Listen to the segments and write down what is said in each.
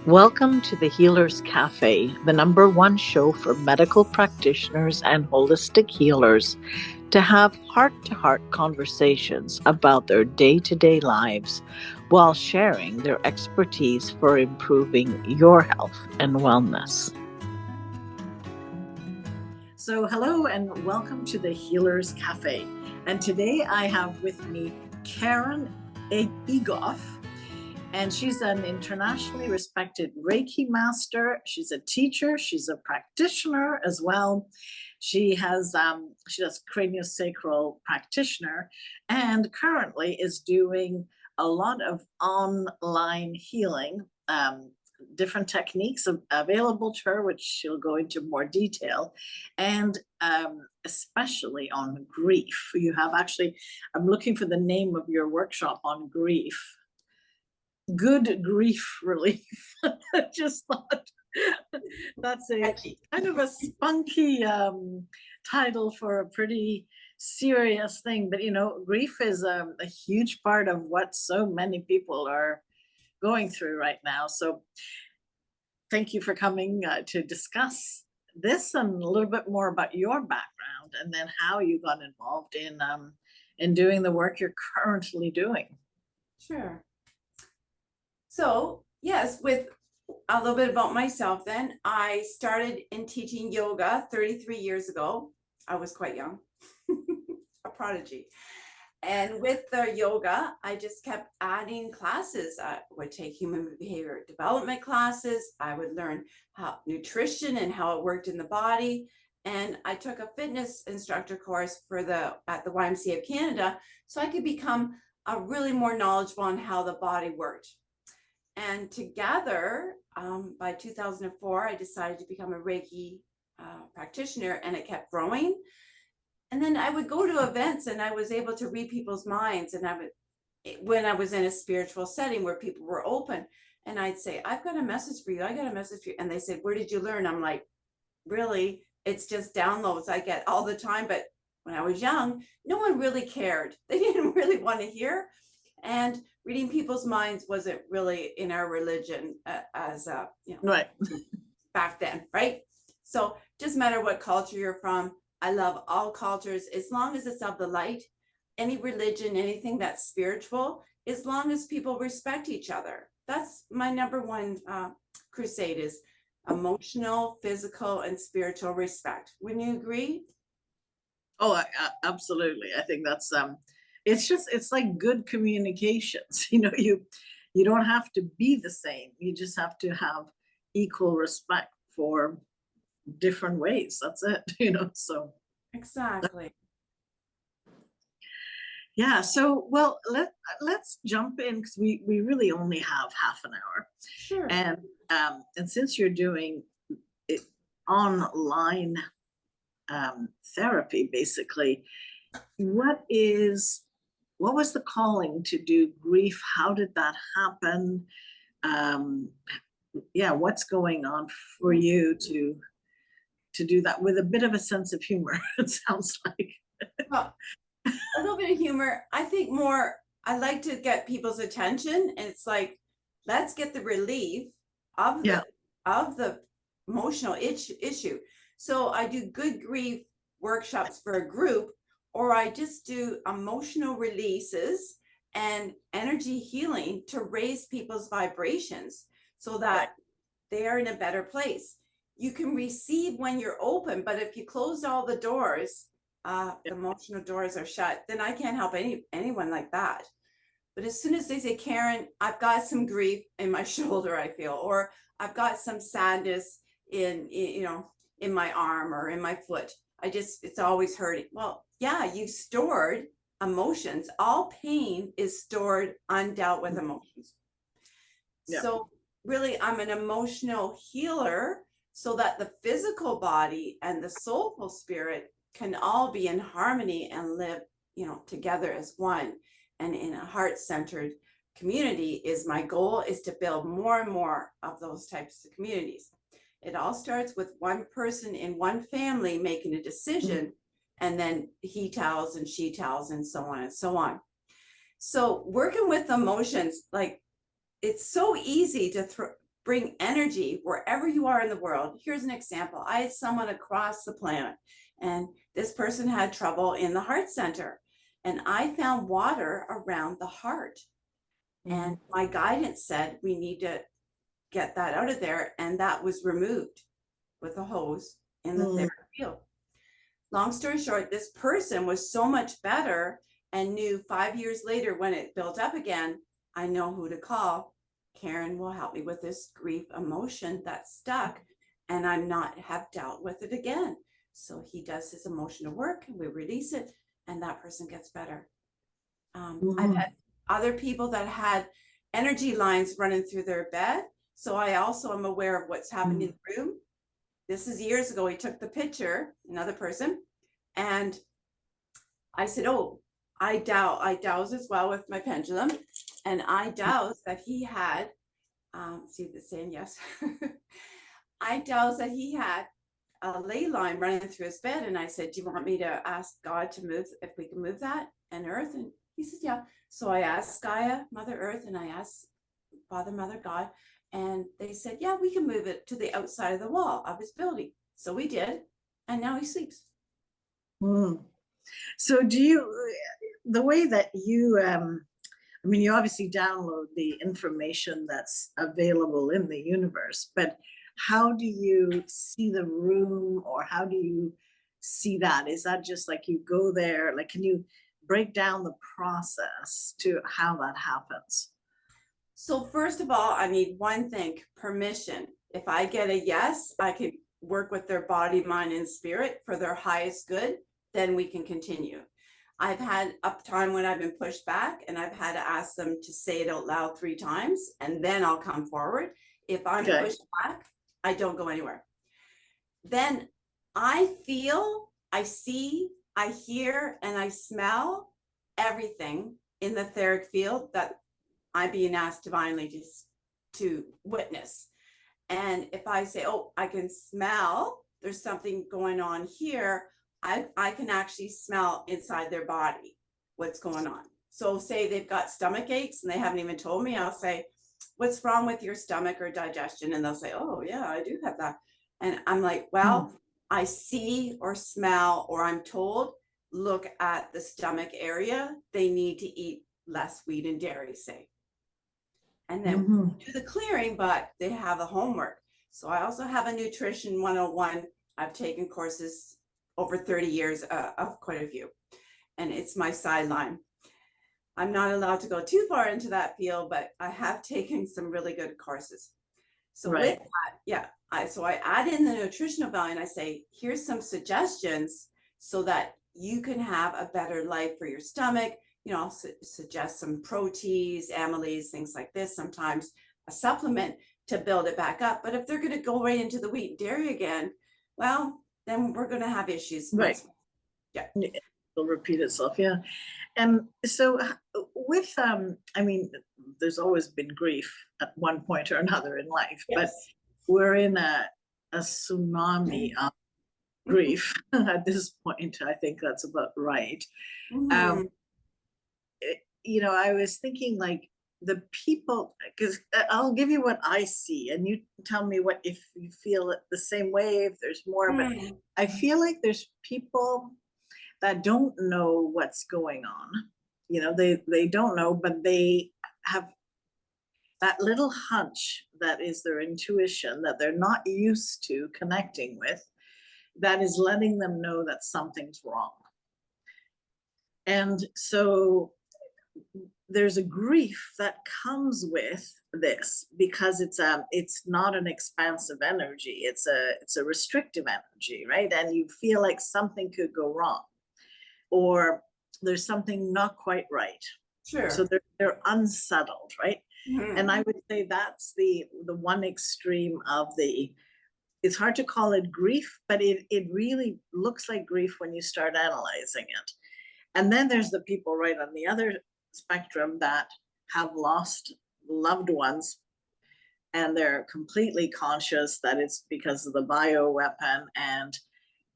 Welcome to the Healers Café, the #1 show for medical practitioners and holistic healers to have heart-to-heart conversations about their day-to-day lives while sharing their expertise for improving your health and wellness. So hello and welcome to the Healers Café. And today I have with me Karen Egoff. And she's an internationally respected Reiki master. She's a teacher. She's a practitioner as well. She does craniosacral practitioner, and currently is doing a lot of online healing, different techniques available to her, which she'll go into more detail, and especially on grief. I'm looking for the name of your workshop on grief. Good grief relief. I just thought that's a kind of a spunky title for a pretty serious thing. But grief is a huge part of what so many people are going through right now. So thank you for coming to discuss this and a little bit more about your background and then how you got involved in doing the work you're currently doing. Sure. So yes, with a little bit about myself then, I started in teaching yoga 33 years ago. I was quite young, a prodigy. And with the yoga, I just kept adding classes. I would take human behavior development classes. I would learn how nutrition and how it worked in the body. And I took a fitness instructor course at the YMCA of Canada, so I could become a really more knowledgeable on how the body worked. And together, by 2004, I decided to become a Reiki practitioner, and it kept growing. And then I would go to events and I was able to read people's minds. And when I was in a spiritual setting where people were open, and I'd say, I've got a message for you. I got a message for you. And they said, where did you learn? I'm like, really? It's just downloads I get all the time. But when I was young, no one really cared. They didn't really want to hear. And reading people's minds wasn't really in our religion right back then, right? So just matter what culture you're from. I love all cultures as long as it's of the light. Any religion, anything that's spiritual, as long as people respect each other. That's my #1 crusade, is emotional, physical, and spiritual respect. Wouldn't you agree? Oh, absolutely. I think that's it's like good communications. You don't have to be the same. You just have to have equal respect for different ways. That's it. So Exactly. yeah. So well, let's jump in because we really only have half an hour. Sure. And since you're doing it online therapy, basically, what was the calling to do grief? How did that happen? What's going on for you to do that with a bit of a sense of humor? It sounds like. Well, a little bit of humor. I think more, I like to get people's attention, and it's like, let's get the relief of the emotional issue. So I do good grief workshops for a group, or I just do emotional releases and energy healing to raise people's vibrations so that they are in a better place. You can receive when you're open, but if you close all the doors, the emotional doors are shut, then I can't help anyone like that. But as soon as they say, Karen, I've got some grief in my shoulder, I feel, or I've got some sadness in my arm or in my foot, it's always hurting. Well, yeah, you stored emotions. All pain is stored undealt with emotions. Yeah. So really, I'm an emotional healer so that the physical body and the soulful spirit can all be in harmony and live, together as one. And in a heart-centered community my goal is to build more and more of those types of communities. It all starts with one person in one family making a decision, and then he tells and she tells and so on and so on. So working with emotions, like, it's so easy to bring energy wherever you are in the world. Here's an example. I had someone across the planet, and this person had trouble in the heart center, and I found water around the heart. And my guidance said, we need to get that out of there. And that was removed with a hose in the therapy field. Long story short, this person was so much better and knew 5 years later when it built up again, I know who to call. Karen will help me with this grief emotion that's stuck, and I'm not have dealt with it again. So he does his emotional work, and we release it, and that person gets better. I've had other people that had energy lines running through their bed. So I also am aware of what's happening in the room. This is years ago. He took the picture, another person, and I said, oh, I douse as well with my pendulum, and I douse that he had, see the saying, yes. I douse that he had a ley line running through his bed, and I said, do you want me to ask God to move, if we can move that, and Earth? And he said, yeah. So I asked Gaia, Mother Earth, and I asked Father, Mother, God, and they said, yeah, we can move it to the outside of the wall of his building. So we did, and now he sleeps. So do you, the way that you, I mean, you obviously download the information that's available in the universe, but how do you see the room, or how do you see that? Is that just like you go there? Like, can you break down the process to how that happens? So first of all, I need one thing, permission. If I get a yes, I can work with their body, mind, and spirit for their highest good, then we can continue. I've had a time when I've been pushed back, and I've had to ask them to say it out loud 3 times, and then I'll come forward. If I'm pushed back, I don't go anywhere. Then I feel, I see, I hear, and I smell everything in the etheric field that I'm being asked divinely to witness. And if I say, oh, I can smell, there's something going on here, I can actually smell inside their body what's going on. So say they've got stomach aches and they haven't even told me, I'll say, what's wrong with your stomach or digestion? And they'll say, oh yeah, I do have that. And I'm like, well, I see or smell, or I'm told, look at the stomach area. They need to eat less wheat and dairy, say. And then do the clearing, but they have the homework. So I also have a nutrition 101. I've taken courses over 30 years of quite a few, and it's my sideline. I'm not allowed to go too far into that field, but I have taken some really good courses. So with that, yeah, so I add in the nutritional value, and I say, here's some suggestions so that you can have a better life for your stomach. You know, I'll suggest some proteins, amylase, things like this, sometimes a supplement to build it back up. But if they're going to go right into the wheat and dairy again, well, then we're going to have issues. Right. Yeah. It'll repeat itself. Yeah. And so with, I mean, there's always been grief at one point or another in life, but we're in a tsunami of grief at this point. I think that's about right. You know, I was thinking, like, the people, because I'll give you what I see, and you tell me what, if you feel it the same way, if there's more. But I feel like there's people that don't know what's going on. You know, they don't know, but they have that little hunch that is their intuition that they're not used to connecting with, that is letting them know that something's wrong. And so there's a grief that comes with this, because it's not an expansive energy, it's a restrictive energy, right? And you feel like something could go wrong, or there's something not quite right. Sure. So they're unsettled, right? And I would say that's the one extreme of it's hard to call it grief, but it really looks like grief when you start analyzing it. And then there's the people right on the other spectrum that have lost loved ones, and they're completely conscious that it's because of the bioweapon, and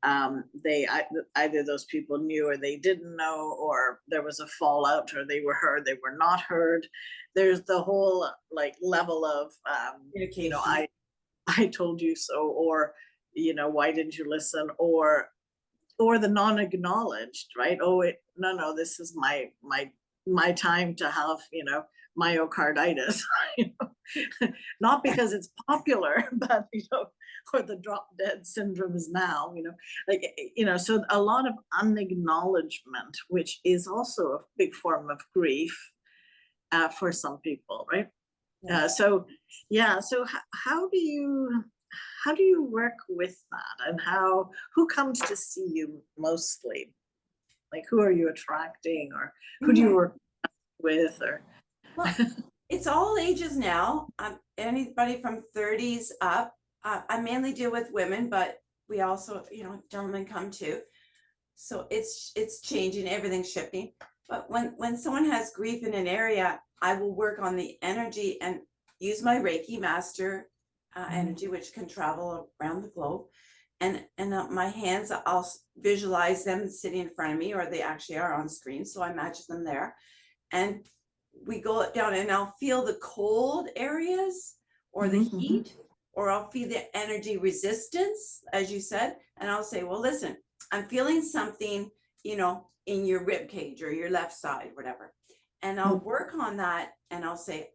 either those people knew or they didn't know, or there was a fallout, or they were heard, they were not heard. There's the whole like level of I told you so, or why didn't you listen, or the non-acknowledged, right? Oh, no, this is my time to have myocarditis. Not because it's popular, but or the drop dead syndrome is now, so a lot of unacknowledgement, which is also a big form of grief for some people, right? So how do you work with that, and who comes to see you mostly? Like, who are you attracting, or who do you work with, or? Well, it's all ages now. Anybody from 30s up. I mainly deal with women, but we also, gentlemen come too. So it's changing, everything's shifting. But when someone has grief in an area, I will work on the energy and use my Reiki master energy, which can travel around the globe. And my hands, I'll visualize them sitting in front of me, or they actually are on screen. So I imagine them there. And we go down and I'll feel the cold areas or the heat, or I'll feel the energy resistance, as you said. And I'll say, well, listen, I'm feeling something, in your rib cage or your left side, whatever. And I'll work on that, and I'll say,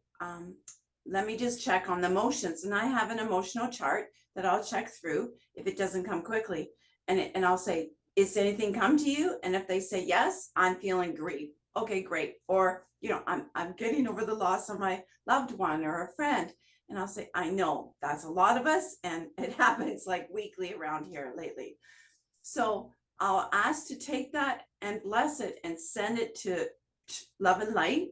let me just check on the emotions. And I have an emotional chart that I'll check through if it doesn't come quickly. And I'll say, is anything come to you? And if they say yes, I'm feeling grief. Okay, great. Or, I'm getting over the loss of my loved one or a friend. And I'll say, I know that's a lot of us, and it happens like weekly around here lately. So I'll ask to take that and bless it and send it to love and light,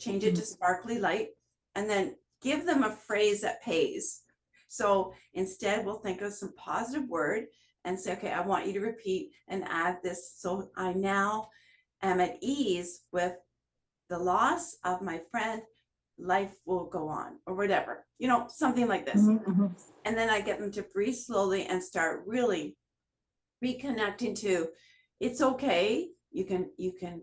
change it to sparkly light, and then give them a phrase that pays. So instead, we'll think of some positive word and say, okay, I want you to repeat and add this. So I now am at ease with the loss of my friend. Life will go on, or whatever, something like this. And then I get them to breathe slowly and start really reconnecting to, it's okay. You can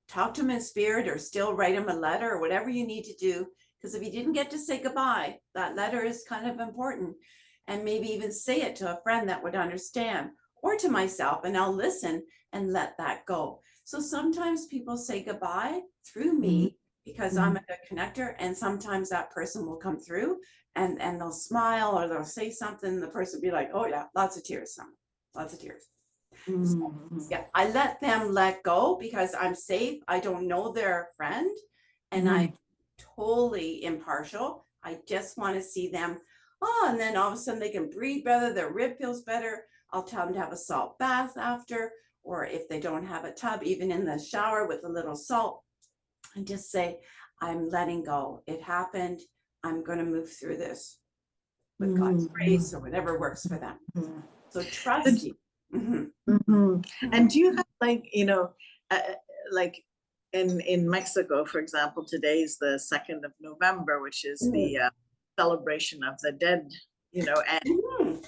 talk to them in spirit, or still write them a letter, or whatever you need to do. Because if you didn't get to say goodbye, that letter is kind of important. And maybe even say it to a friend that would understand, or to myself, and I'll listen and let that go. So sometimes people say goodbye through me because I'm a good connector, and sometimes that person will come through and they'll smile, or they'll say something. The person will be like, oh yeah, lots of tears, lots of tears. So, yeah, I let them let go because I'm safe. I don't know their friend, and I'm totally impartial. I just want to see them. And then all of a sudden they can breathe better. Their rib feels better. I'll tell them to have a salt bath after, or if they don't have a tub, even in the shower with a little salt, and just say, I'm letting go. It happened. I'm going to move through this with God's grace, or whatever works for them. So trust you. And do you have like in Mexico, for example, today's the 2nd of November, which is the celebration of the dead, and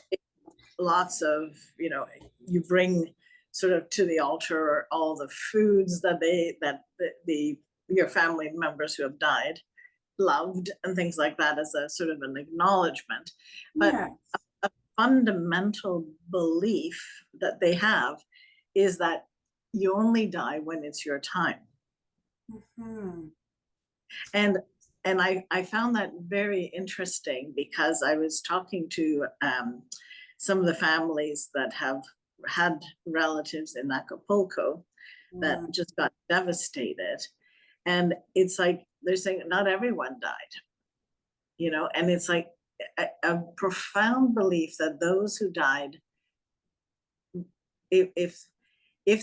lots of, you bring sort of to the altar all the foods that your family members who have died loved, and things like that, as a sort of an acknowledgement. But a fundamental belief that they have is that you only die when it's your time. And I found that very interesting, because I was talking to some of the families that have had relatives in Acapulco that just got devastated. And it's like, they're saying not everyone died, and it's like a profound belief that those who died, if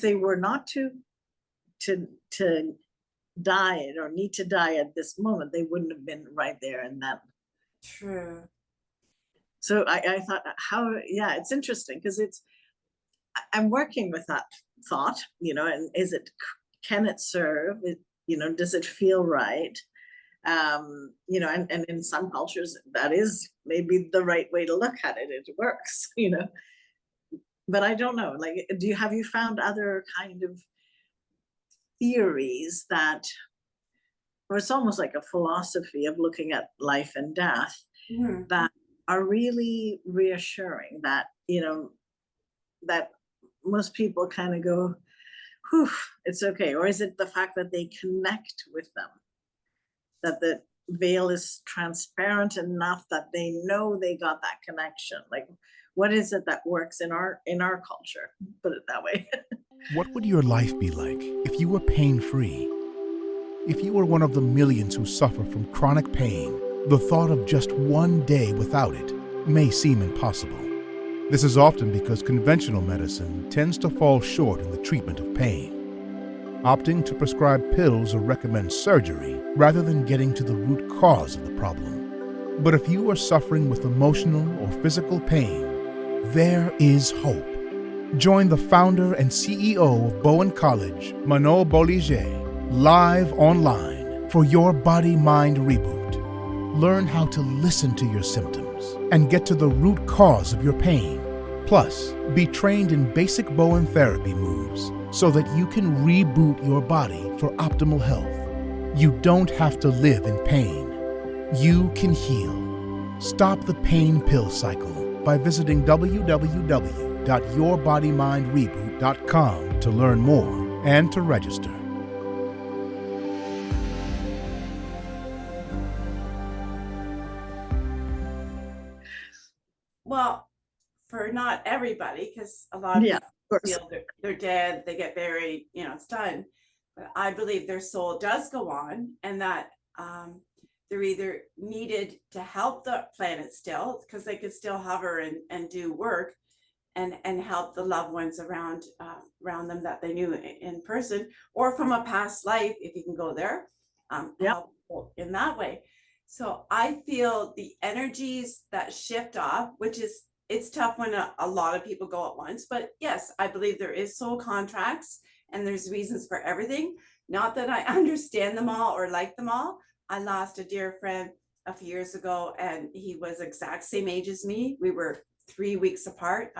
they were not to die or need to die at this moment, they wouldn't have been right there and then. True. So I thought, it's interesting, because I'm working with that thought, and can it serve? Does it feel right? And in some cultures that is maybe the right way to look at it. It works, but I don't know, like, have you found other kind of theories that, or it's almost like a philosophy of looking at life and death, Mhm. that are really reassuring, that, that most people kind of go, whew, it's okay? Or is it the fact that they connect with them, that the veil is transparent enough that they know they got that connection? Like, what is it that works in our culture? Put it that way. What would your life be like if you were pain-free? If you were one of the millions who suffer from chronic pain, the thought of just one day without it may seem impossible. This is often because conventional medicine tends to fall short in the treatment of pain, opting to prescribe pills or recommend surgery rather than getting to the root cause of the problem. But if you are suffering with emotional or physical pain, there is hope. Join the founder and CEO of Bowen College, Manon Bolliger, live online for your body-mind reboot. Learn how to listen to your symptoms and get to the root cause of your pain. Plus, be trained in basic Bowen therapy moves so that you can reboot your body for optimal health. You don't have to live in pain. You can heal. Stop the pain pill cycle by visiting www.yourbodymindreboot.com to learn more and to register. Well, for not everybody, because a lot of Yeah, people of course. feel they're dead, they get buried, it's done. But I believe their soul does go on, and that they're either needed to help the planet still, because they could still hover and do work and help the loved ones around them that they knew in person, or from a past life, if you can go there, Yep. help in that way. So I feel the energies that shift off, which is, it's tough when a lot of people go at once, but yes, I believe there is soul contracts and there's reasons for everything. Not that I understand them all or like them all. I lost a dear friend a few years ago, and he was exact same age as me. We were 3 weeks apart,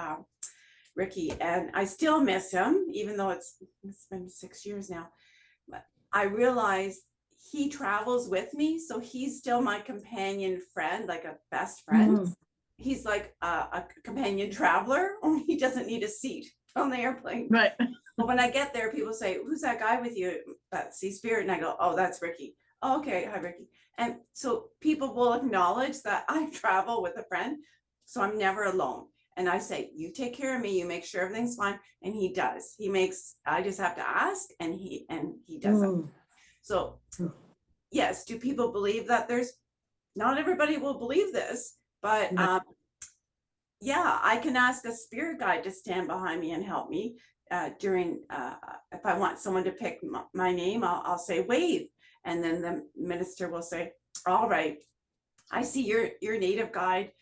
Ricky, and I still miss him, even though it's been 6 years now. But I realized he travels with me, so he's still my companion friend, like a best friend. Mhm. He's like a companion traveler, only he doesn't need a seat on the airplane. Right. But when I get there, people say, "Who's that guy with you?" That Sea Spirit, and I go, "Oh, that's Ricky." Oh, okay, hi Ricky. And so people will acknowledge that I travel with a friend, so I'm never alone. And I say, "You take care of me, you make sure everything's fine," and he does. I just have to ask, and he does it. Mm. So yes, do people believe that not everybody will believe this, but Yeah. yeah, I can ask a spirit guide to stand behind me and help me during, if I want someone to pick my name, I'll say wave. And then the minister will say, "All right, I see your native guide.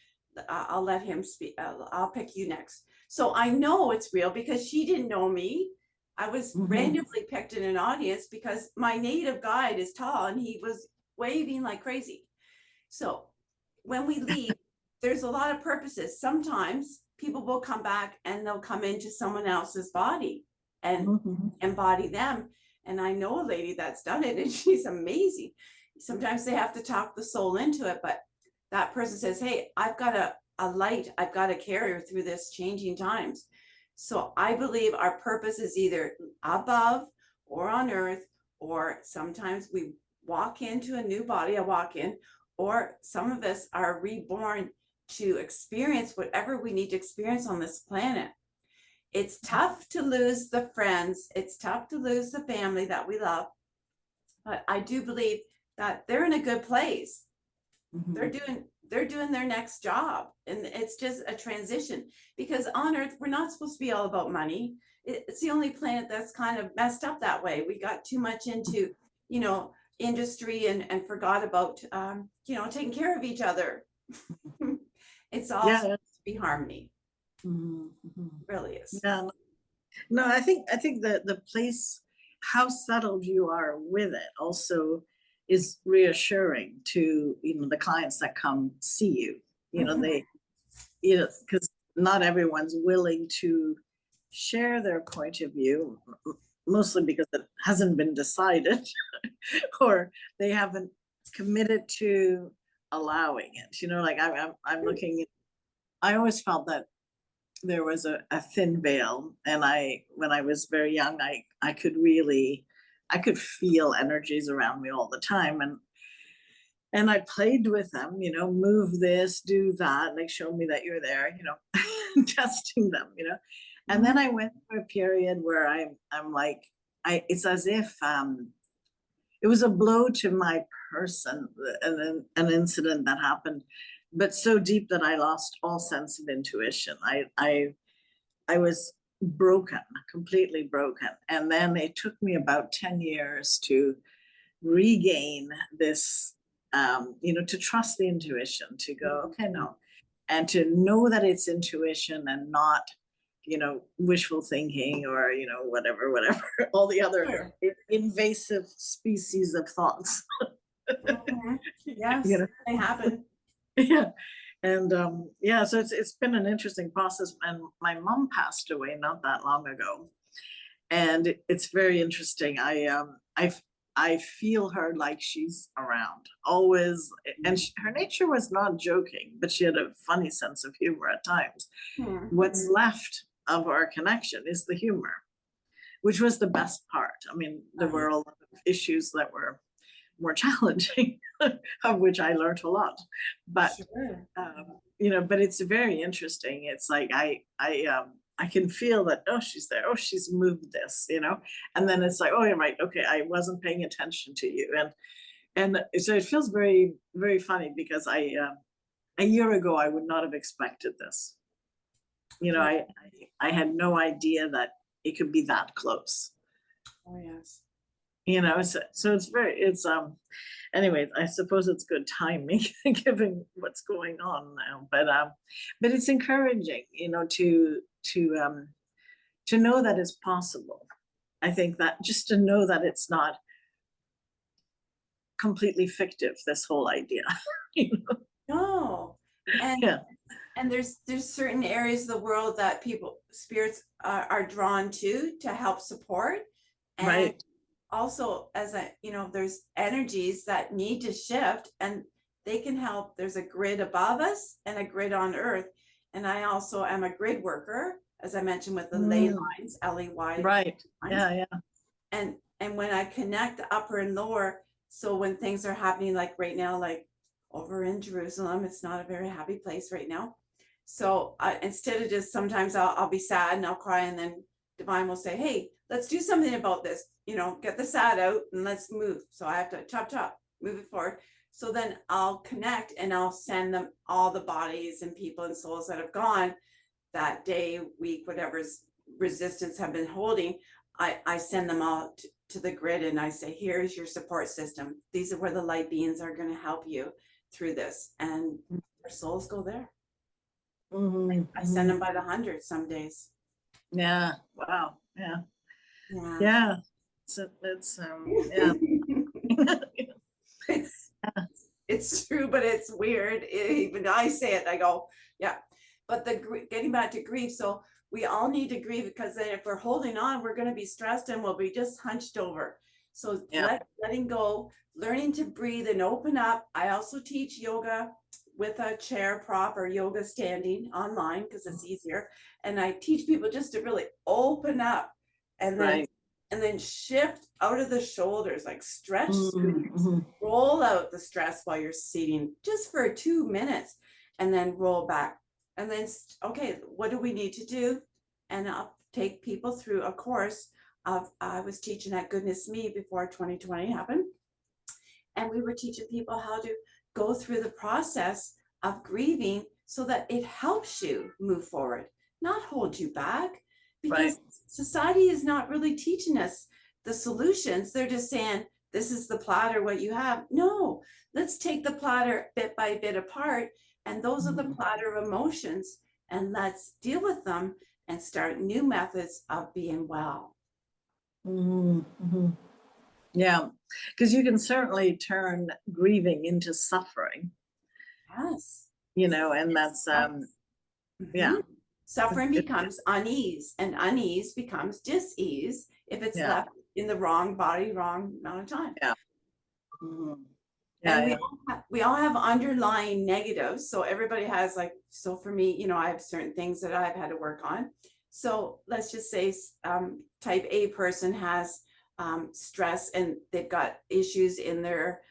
I'll let him speak. I'll pick you next." So I know it's real because she didn't know me. I was Mhm. randomly picked in an audience because my native guide is tall and he was waving like crazy. So when we leave, there's a lot of purposes. Sometimes people will come back and they'll come into someone else's body and Mhm. embody them. And I know a lady that's done it and she's amazing. Sometimes they have to talk the soul into it, but that person says, "Hey, I've got a light I've got to carry through this changing times." So I believe our purpose is either above or on earth, or sometimes we walk into a new body, I walk in, or some of us are reborn to experience whatever we need to experience on this planet. It's tough to lose the friends, it's tough to lose the family that we love, but I do believe that they're in a good place. Mhm. They're doing their next job, and it's just a transition, because on earth we're not supposed to be all about money. It's the only planet that's kind of messed up that way. We got too much into industry and forgot about taking care of each other. It's all Yeah. supposed to be harmony. Mhm. Mhm. Really is. Yeah. No, I think the place, how settled you are with it, also is reassuring to the clients that come see you. Mhm. They because not everyone's willing to share their point of view, mostly because it hasn't been decided or they haven't committed to allowing it. You know, like I'm looking, I always felt that there was a thin veil, and when I was very young, I could feel energies around me all the time, and I played with them, you know, move this, do that, and they showed me that you're there, you know, testing them, you know. And then I went through a period where I'm like, it's as if it was a blow to my person, an incident that happened, but so deep that I lost all sense of intuition. I was broken, completely broken. And then it took me about 10 years to regain this, you know, to trust the intuition, to go, okay, no, and to know that it's intuition and not, you know, wishful thinking or, you know, whatever, all the other invasive species of thoughts. Yes, you know? they happen. Yeah. And yeah, so it's been an interesting process. And my mom passed away not that long ago. And it's very interesting. I feel her like she's around always, and her nature was not joking, but she had a funny sense of humor at times. What's left of our connection is the humor, which was the best part. I mean, there were a lot of issues that were more challenging, of which I learned a lot. But you know, but it's very interesting. It's like I can feel that, oh, she's there, oh, she's moved this, you know, and then it's like, oh, you're right, okay, I wasn't paying attention to you. And so it feels very, very funny, because a year ago I would not have expected this. You know, I had no idea that it could be that close. Oh yes. You know, so it's anyways, I suppose it's good timing given what's going on now, but it's encouraging, you know, to know that it's possible. I think that just to know that it's not completely fictive, this whole idea. You know? No. And Yeah. and there's certain areas of the world that spirits are drawn to help support. And Right. also, you know, there's energies that need to shift, and they can help. There's a grid above us and a grid on earth. And I also am a grid worker, as I mentioned, with the ley lines, LEY. Right. Lines. Yeah. And when I connect the upper and lower, so when things are happening, like right now, like over in Jerusalem, it's not a very happy place right now. So instead of just, sometimes I'll be sad and I'll cry, and then Divine will say, hey, let's do something about this, you know, get the sad out and let's move. So I have to chop, move it forward. So then I'll connect and I'll send them all the bodies and people and souls that have gone that day, week, whatever's resistance have been holding. I send them all to the grid, and I say, here's your support system. These are where the light beings are going to help you through this. And their souls go there. I send them by the hundreds some days. Yeah. Wow. Yeah. Yeah. Yeah. So it's yeah. It's true, but it's weird. Even I say it, I go, yeah. But getting back to grief, so we all need to grieve, because then if we're holding on, we're going to be stressed and we'll be just hunched over. So letting go, learning to breathe and open up. I also teach yoga with a chair prop or yoga standing online, because it's easier. And I teach people just to really open up, and then and then shift out of the shoulders, like stretch, roll out the stress while you're sitting just for 2 minutes, and then roll back. And then, okay, what do we need to do? And I'll take people through a course I was teaching at Goodness Me before 2020 happened. And we were teaching people how to go through the process of grieving so that it helps you move forward, not hold you back. Because society is not really teaching us the solutions. They're just saying, this is the platter, what you have. No, let's take the platter bit by bit apart. And those are the platter of emotions. And let's deal with them and start new methods of being well. Yeah, because you can certainly turn grieving into suffering. Yes. You know, and that's yeah. Suffering becomes unease, and unease becomes dis-ease if it's left in the wrong body, wrong amount of time. Yeah. Mm-hmm. And we all have underlying negatives. So everybody has, like, so for me, you know, I have certain things that I've had to work on. So let's just say type A person has stress, and they've got issues in their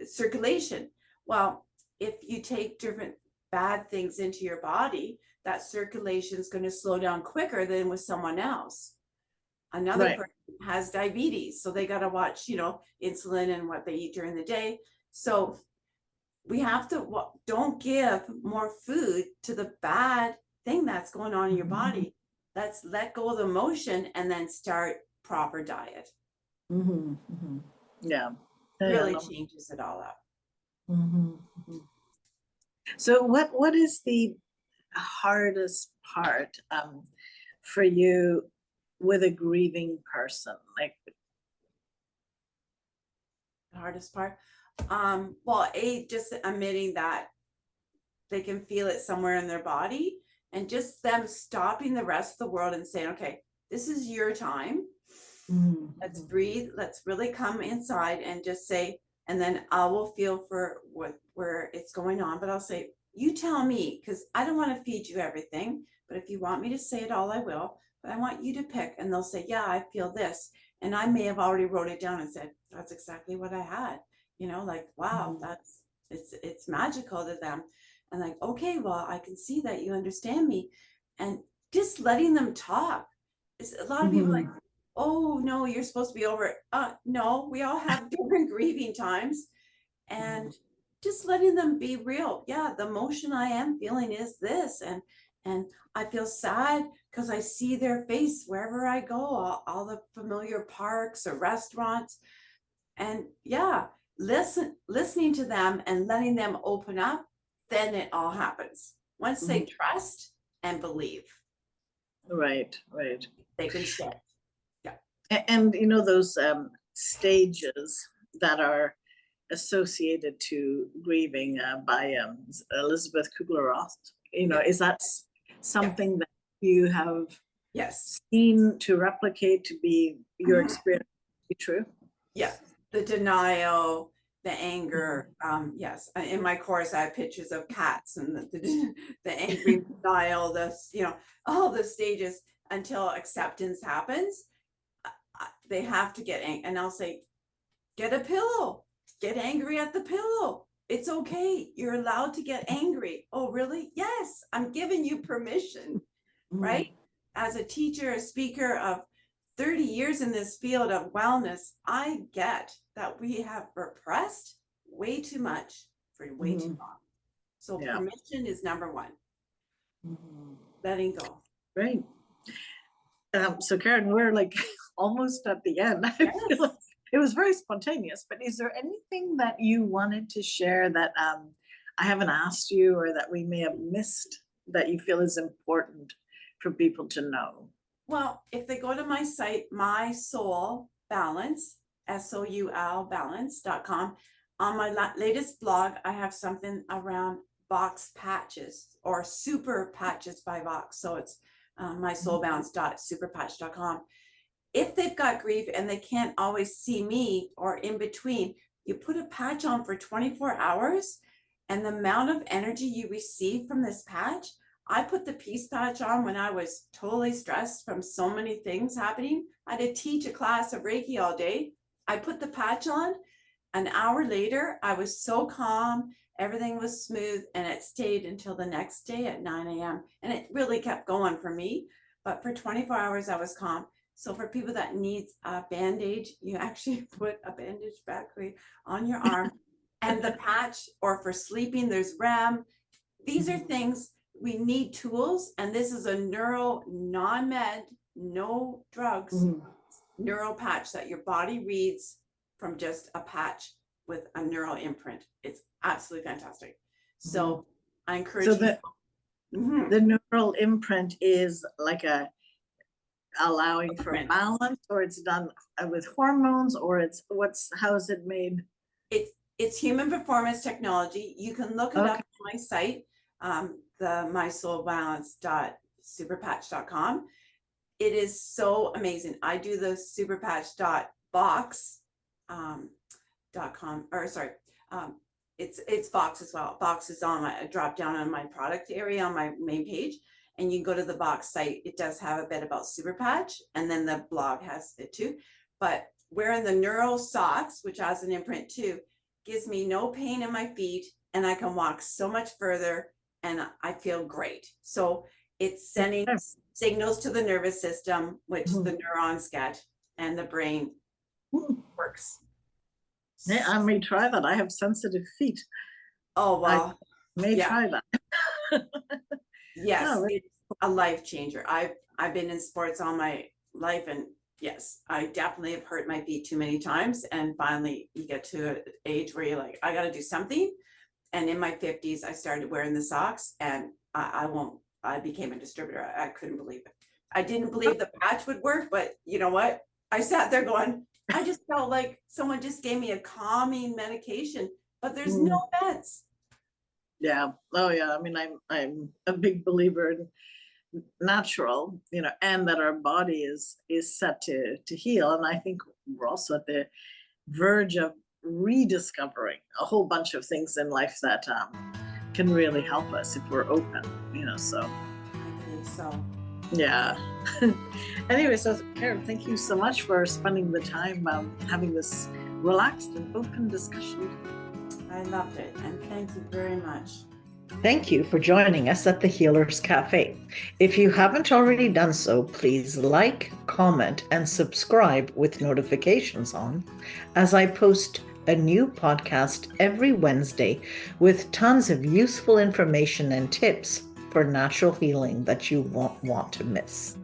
circulation. Well, if you take different bad things into your body, that circulation is going to slow down quicker than with someone else. Another person has diabetes, so they got to watch, you know, insulin and what they eat during the day. So we have to, don't give more food to the bad thing that's going on in your body. Let's let go of the emotion and then start proper diet. Mm-hmm. Mm-hmm. Yeah. Really changes it all up. Mm-hmm. Mm-hmm. So what is the hardest part for you with a grieving person? Like, the hardest part, well, just admitting that they can feel it somewhere in their body, and just them stopping the rest of the world and saying, okay, this is your time. Mm-hmm. Let's breathe. Let's really come inside and just say, and then I will feel for where it's going on, but I'll say, you tell me, because I don't want to feed you everything, but if you want me to say it all, I will, but I want you to pick. And they'll say, yeah, I feel this. And I may have already wrote it down and said, that's exactly what I had, you know, like, wow, it's magical to them. And like, okay, well, I can see that you understand me. And just letting them talk. A lot of people like, oh no, you're supposed to be over it. No, we all have different grieving times, and just letting them be real. Yeah, the emotion I am feeling is this, and I feel sad because I see their face wherever I go, all the familiar parks or restaurants. And yeah, listening to them and letting them open up, then it all happens. Once they trust and believe. Right. They can shift. Yeah. And you know, those stages that are associated to grieving by Elizabeth Kubler-Ross, you know, is that something that you have seen to replicate, to be your experience to be true? Yeah, the denial, the anger. Yes, in my course I have pictures of cats and the angry denial, you know, all the stages until acceptance happens. They have to get angry, and I'll say, get a pillow, get angry at the pillow. It's okay. You're allowed to get angry. Oh, really? Yes, I'm giving you permission, right? As a teacher, a speaker of 30 years in this field of wellness, I get that we have repressed way too much for way too long. So permission is number one. Letting go. Right. So Karen, we're like almost at the end. I feel like it was very spontaneous, but is there anything that you wanted to share that I haven't asked you, or that we may have missed, that you feel is important for people to know? Well, if they go to my site, My Soul Balance, SOUL balance.com, on my latest blog, I have something around Vox patches, or super patches by Vox. So it's mysoulbalance.superpatch.com. If they've got grief and they can't always see me, or in between, you put a patch on for 24 hours, and the amount of energy you receive from this patch. I put the peace patch on when I was totally stressed from so many things happening. I had to teach a class of Reiki all day. I put the patch on. An hour later, I was so calm. Everything was smooth, and it stayed until the next day at 9 a.m. And it really kept going for me. But for 24 hours, I was calm. So for people that need a bandage, you actually put a bandage back on your arm. And the patch, or for sleeping, there's REM. These are things. We need tools, and this is a neuro, non-med, no drugs, neural patch that your body reads from just a patch with a neural imprint. It's absolutely fantastic. So I encourage you. The neural imprint is like allowing for balance, or it's done with hormones, or how is it made? It's human performance technology. You can look it up on my site. the mysoulbalance.superpatch.com. It is so amazing. I do the superpatch.box.com, or sorry, it's Box as well. Box is on my drop down on my product area on my main page, and you can go to the Box site. It does have a bit about Superpatch, and then the blog has it too. But wearing the Neuro socks, which has an imprint too, gives me no pain in my feet, and I can walk so much further, and I feel great. So it's sending signals to the nervous system, which the neurons get, and the brain works. Yeah, I may try that. I have sensitive feet. Oh, wow. I may try that. Yes, Oh, it's a life changer. I've been in sports all my life, and yes, I definitely have hurt my feet too many times. And finally, you get to an age where you're like, I got to do something. And in my 50s, I started wearing the socks, and I became a distributor. I couldn't believe it. I didn't believe the patch would work, but you know what? I sat there going, I just felt like someone just gave me a calming medication, but there's no meds. Yeah. Oh, yeah. I mean, I'm a big believer in natural, and that our body is set to heal. And I think we're also at the verge of rediscovering a whole bunch of things in life that can really help us if we're open, so. I think so. Yeah. Anyway, so Karen, thank you so much for spending the time having this relaxed and open discussion. I loved it, and thank you very much. Thank you for joining us at the Healers Café. If you haven't already done so, please like, comment, and subscribe with notifications on, as I post a new podcast every Wednesday with tons of useful information and tips for natural healing that you won't want to miss.